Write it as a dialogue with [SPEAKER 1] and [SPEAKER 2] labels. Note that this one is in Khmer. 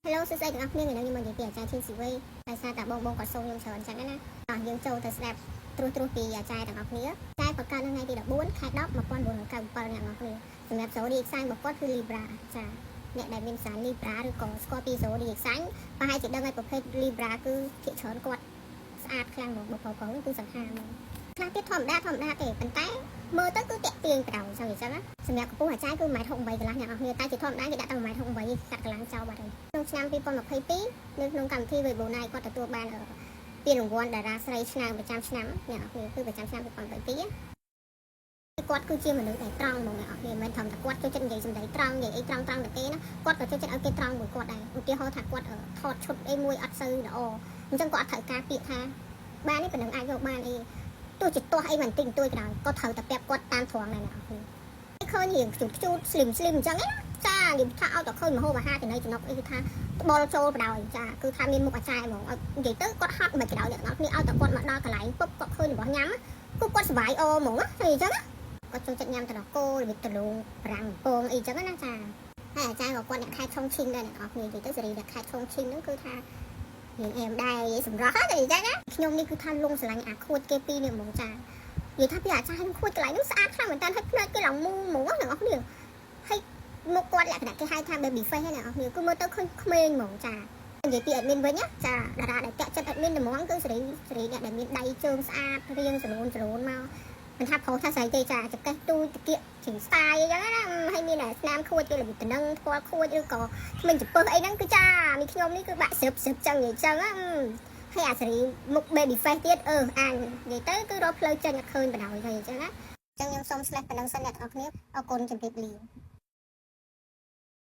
[SPEAKER 1] Hello សួស្តីទាំងអស់គ្នាថ្ងៃនេះខ្ញុំមកនិយាយពីអាចារ្យឈីស៊ីវីដោយសារតែបងក៏សូមខ្ញុំច្រើនចឹងណាយើងចូលទៅស្ដាប់ត្រួសពីអាចារ្យទាំងអស់គ្នាចារ្យប្រកាសនៅថ្ងៃទី14ខែ10 1997អ្នកទាំងអស់គ្នាសម្រាប់ zodiac sign របស់គាត់គឺ Libra ចាអ្នកដែលមានផ្សារ Libra ឬក៏ស្គាល់ពី zodiac sign ប្រហែលជាដឹងហើយប្រភេទ Libra គឺភាគច្រើនគាត់ស្អាតខ្លាំងហ្មងបងប្អូនគឺសង្ហាហ្មងខ្លះទៀតធម្មតាទេប៉ុន្តែមើលទៅគឺតាក់ទាញប្រៅចឹងអញ្ចឹងណាសម្រាប់កម្ពស់អាចារ្យគឺ1.68កន្លះអ្នកនរគ្នាតែជាធម្មតាគេដាក់តែ1.68កាត់កន្លងចោលបាត់ហើយក្នុងឆ្នាំ2022នៅក្នុងកម្មវិធី Weibo Night គាត់ទទួលបានពានរង្វាន់តារាស្រីឆ្នាំប្រចាំឆ្នាំអ្នកនរគ្នាគឺប្រចាំឆ្នាំ2022គាត់គឺជាមនុស្សដែលត្រង់ហ្មងអ្នកនរគ្នាមិនធម្មតាគាត់ចូលចិត្តនិយាយសម្ដីត្រង់និយាយអីត្រង់ទៅគេណាគាត់ក៏ចូលចិត្តឲ្យគេត្រង់មួយគាត់ដែរឧទាហរណ៍ថាគាត់ថតឈុតអីមួយអត់សូវល្អអញ្ចឹងគាត់អត់ត្រូវការពាក្យថាបាននេះប៉ុណ្ណឹងអាចយកបានអីទោះជាទាស់អីមិនតិចតួចក៏ដោយក៏ត្រូវតែប្រាប់គាត់តាមត្រង់ដែរអ្នកនរគ្នាឃើញរៀងខ្ជូតស្លឹមអញ្ចឹងណាចានិយាយថាឲ្យតែឃើញមហូបអាហារចំណីចំណុកអីគឺថាត្បល់ចូលបដ ாய் ចាគឺថាមានមុខអាចារ្យហ្មងឲ្យនិយាយទៅគាត់ហត់មិនក៏ដោយអ្នកនរគ្នាឲ្យតែគាត់មកដល់កន្លែងពុបគាត់ឃើញរបស់ញ៉ាំគឺគាត់សុបាយអហ្មងណាអញ្ចឹងណាគាត់ចូលចិត្តញ៉ាំត្រកូលវិតលងប្រាំងពងអីចឹងណាចាហើយអាចារ្យក៏គាត់អ្នកខេត្តឆុងឈីងដែរអ្នកនរគ្នានិយាយទៅសេរីអ្នកខេត្តឆុងឈីងហ្នឹងគឺថាយើងអែមដែរនិយាយសម្រាប់ហ្នឹងអញ្ចឹងណាខ្ញុំនេះគឺថាលងស្រឡាញ់អាខួតគេពីរនេះហ្មងចានិយាយថាពីអាចារ្យខ្ញុំខួចកន្លែងនោះស្អាតខ្លាំងមែនតើហើយភ្នែកគេឡើងមូហ្មងអ្នកនរគ្នាហើយមុខគាត់លក្ខណៈគេហៅថា baby face ហ្នឹងអ្នកនរគ្នាគឺមើលទៅឃើញក្មេងហ្មងចានិយាយពី admin វិញណាចាតារាដែលតាក់ចិត្ត admin ហ្មងគឺសេរីអ្នកដែលមានដៃជើងស្អាតរៀងសលូនមកមិនថាប្រុសថាស្រីទេចាចកេះទូតៀកជ្រៀងស្ទាយអញ្ចឹងណាហើយមានតែស្នាមខួចគេរបៀបតំណឹងផ្ទាល់ខួចឬក៏គ្មានចំពឹសអីហ្នឹងគឺចាមីខ្ញុំនេះគឺបាក់ស្រឹបចឹងនិយាយចឹងណាហើយអាសេរីមុខ baby face ទៀតអាននិយាយទៅគឺរកផ្លូវចេញអត់ឃើញបណ្ដោយទៅអញ្ចឹងណាអញ្ចឹងខ្ញុំសូមស្លេះប៉ុណ្្នឹងសិនអ្នកទាំងអស់គ្នាអរគុណជម្រាបលា